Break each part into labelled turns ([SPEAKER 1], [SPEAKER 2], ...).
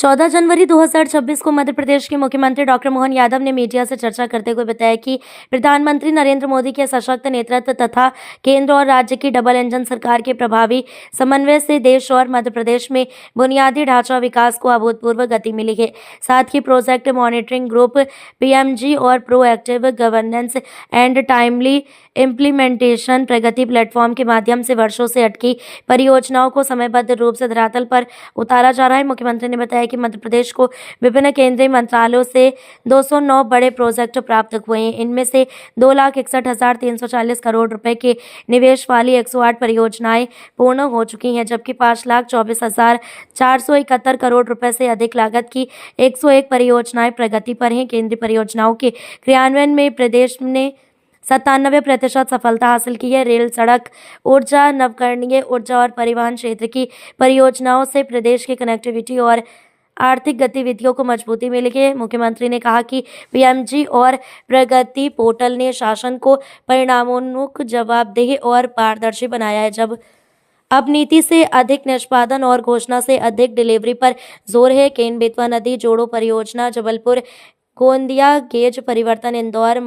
[SPEAKER 1] 14 जनवरी 2026 को मध्य प्रदेश के मुख्यमंत्री डॉक्टर मोहन यादव ने मीडिया से चर्चा करते हुए बताया कि प्रधानमंत्री नरेंद्र मोदी के सशक्त नेतृत्व तथा केंद्र और राज्य की डबल इंजन सरकार के प्रभावी समन्वय से देश और मध्य प्रदेश में बुनियादी ढांचा विकास को अभूतपूर्व गति मिली है। साथ ही प्रोजेक्ट मॉनिटरिंग ग्रुप पीएमजी और proactive governance and timely implementation Pragati platform के माध्यम से वर्षों से अटकी परियोजनाओं को समयबद्ध रूप से धरातल पर उतारा जा रहा है। मुख्यमंत्री ने बताया कि मध्य प्रदेश को विभिन्न केंद्रीय मंत्रालयों से 209 बड़े प्रोजेक्ट प्राप्त हुए हैं। इनमें से 2,61,340 करोड़ रुपए के निवेश वाली 108 परियोजनाएं पूर्ण हो चुकी हैं, जबकि 5,24,471 करोड़ रुपए से अधिक लागत की 101 परियोजनाएं प्रगति पर हैं। केंद्रीय परियोजनाओं के क्रियान्वयन में प्रदेश ने 97% सफलता हासिल की है। रेल, सड़क, ऊर्जा, नवकरणीय ऊर्जा और परिवहन क्षेत्र की परियोजनाओं से प्रदेश की कनेक्टिविटी और आर्थिक गतिविधियों को मजबूती मिली है। मुख्यमंत्री ने कहा कि पीएमजी और प्रगति पोर्टल ने शासन को परिणामोन्मुख, जवाबदेह और पारदर्शी बनाया है। जब अब नीति से अधिक निष्पादन और घोषणा से अधिक डिलीवरी पर जोर है। केन बेतवा नदी जोड़ो परियोजना, जबलपुर गोंदिया गेज परिवर्तन, Indore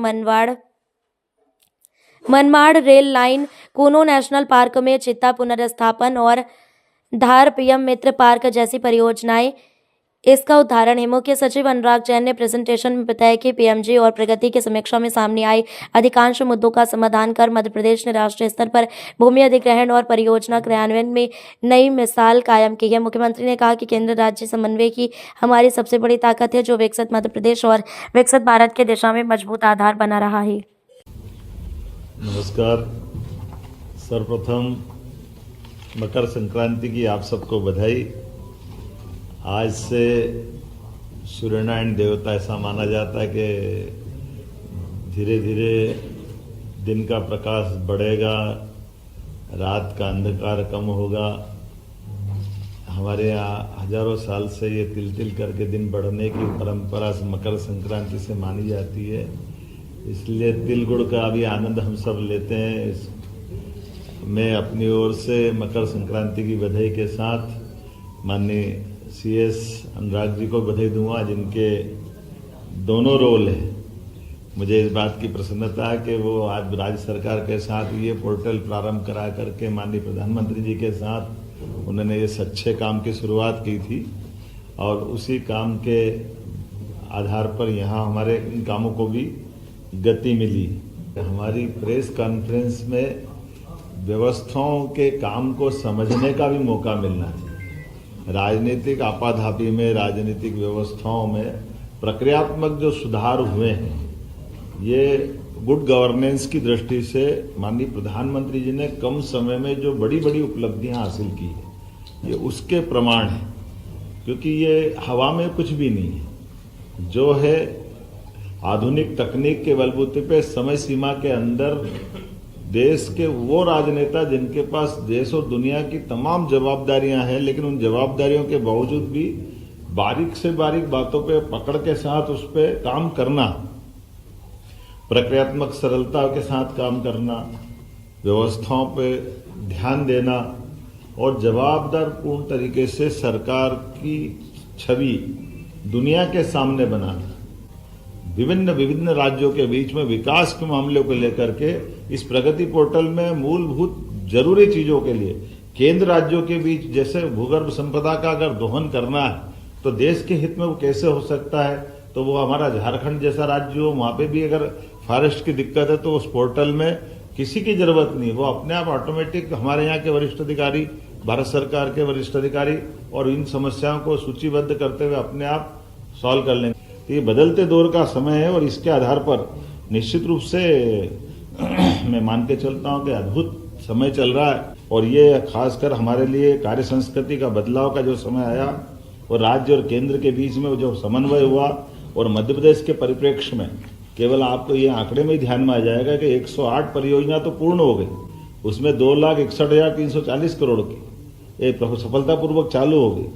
[SPEAKER 1] Manmad rail line, Kuno national park में चित्ता पुनर्स्थापन और धार पीएम मित्र पार्क जैसी परियोजनाएं इसका उदाहरण है। मुख्य सचिव अनुराग जैन ने प्रेजेंटेशन में बताया कि पीएमजी और प्रगति की समीक्षा में सामने आए अधिकांश मुद्दों का समाधान कर मध्य प्रदेश ने राष्ट्रीय स्तर पर भूमि अधिग्रहण और परियोजना क्रियान्वयन में नई मिसाल कायम की है। मुख्यमंत्री ने कहा कि केंद्र राज्य समन्वय की हमारी सबसे बड़ी ताकत है, जो विकसित मध्य प्रदेश और विकसित भारत की दिशा में मजबूत आधार बना रहा है।
[SPEAKER 2] नमस्कार। सर्वप्रथम मकर संक्रांति की आप सबको बधाई। आज से सूर्यनारायण देवता ऐसा माना जाता है कि धीरे धीरे दिन का प्रकाश बढ़ेगा, रात का अंधकार कम होगा। हमारे यहाँ हजारों साल से ये तिल तिल करके दिन बढ़ने की परंपरा मकर संक्रांति से मानी जाती है, इसलिए तिल गुड़ का भी आनंद हम सब लेते हैं। मैं अपनी ओर से मकर संक्रांति की बधाई के साथ माननीय सीएस अनुराग जी को बधाई दूंगा, जिनके दोनों रोल है। मुझे इस बात की प्रसन्नता है कि वो आज राज्य सरकार के साथ ये पोर्टल प्रारंभ करा करके माननीय प्रधानमंत्री जी के साथ उन्होंने इस अच्छे काम की शुरुआत की थी और उसी काम के आधार पर यहाँ हमारे इन कामों को भी गति मिली। हमारी प्रेस कॉन्फ्रेंस में व्यवस्थाओं के काम को समझने का भी मौका मिलना चाहिए। राजनीतिक आपाधापी में, राजनीतिक व्यवस्थाओं में प्रक्रियात्मक जो सुधार हुए हैं, ये गुड गवर्नेंस की दृष्टि से माननीय प्रधानमंत्री जी ने कम समय में जो बड़ी बड़ी उपलब्धियां हासिल की है, ये उसके प्रमाण है। क्योंकि ये हवा में कुछ भी नहीं है, जो है आधुनिक तकनीक के बलबूते पे समय सीमा के अंदर देश के वो राजनेता जिनके पास देश और दुनिया की तमाम जवाबदारियां हैं, लेकिन उन जवाबदारियों के बावजूद भी बारीक से बारीक बातों पे पकड़ के साथ उस पे काम करना, प्रक्रियात्मक सरलता के साथ काम करना, व्यवस्थाओं पे ध्यान देना और जवाबदार पूर्ण तरीके से सरकार की छवि दुनिया के सामने बनाना, विभिन्न राज्यों के बीच में विकास के मामलों को लेकर के इस प्रगति पोर्टल में मूलभूत जरूरी चीजों के लिए केंद्र राज्यों के बीच जैसे भूगर्भ संपदा का अगर दोहन करना है तो देश के हित में वो कैसे हो सकता है, तो वो हमारा झारखंड जैसा राज्य हो, वहां पे भी अगर फॉरेस्ट की दिक्कत है तो उस पोर्टल में किसी की जरूरत नहीं, वो अपने आप ऑटोमेटिक हमारे यहाँ के वरिष्ठ अधिकारी, भारत सरकार के वरिष्ठ अधिकारी और इन समस्याओं को सूचीबद्ध करते हुए अपने आप सॉल्व कर लेंगे। ये बदलते दौर का समय है और इसके आधार पर निश्चित रूप से मैं मान के चलता हूं कि अद्भुत समय चल रहा है और ये खासकर हमारे लिए कार्य संस्कृति का बदलाव का जो समय आया और राज्य और केंद्र के बीच में जो समन्वय हुआ और मध्य प्रदेश के परिप्रेक्ष्य में केवल आपको ये आंकड़े में ही ध्यान में आ जाएगा कि 108 परियोजना तो पूर्ण हो गई, उसमें 2,61,340 करोड़ की सफलतापूर्वक चालू हो गई।